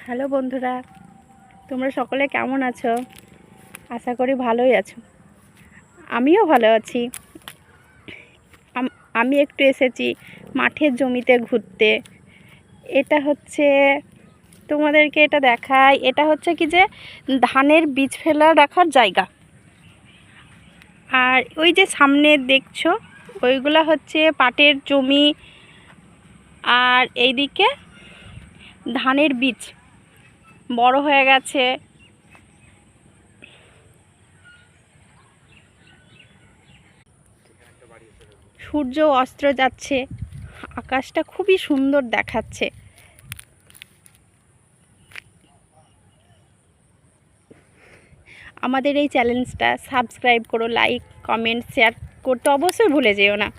Hello বন্ধুরা, তোমরা সকলে কেমন আছো? আশা করি ভালোই আছো। আমিও ভালো আছি। আমি একটু এসেছি মাঠের জমিতে ঘুরতে। এটা হচ্ছে, তোমাদেরকে এটা দেখাই, এটা হচ্ছে কি যে ধানের বীজ ফেলা রাখার জায়গা। আর ওই যে সামনে দেখছো ওইগুলা হচ্ছে পাটের জমি, আর এইদিকে ধানের বীজ বড় হয়ে গেছে। সূর্য অস্ত যাচ্ছে, আকাশটা খুবই সুন্দর দেখাচ্ছে। আমাদের এই চ্যানেলটা সাবস্ক্রাইব করো, লাইক কমেন্ট শেয়ার করতে অবশ্যই ভুলে যেও না।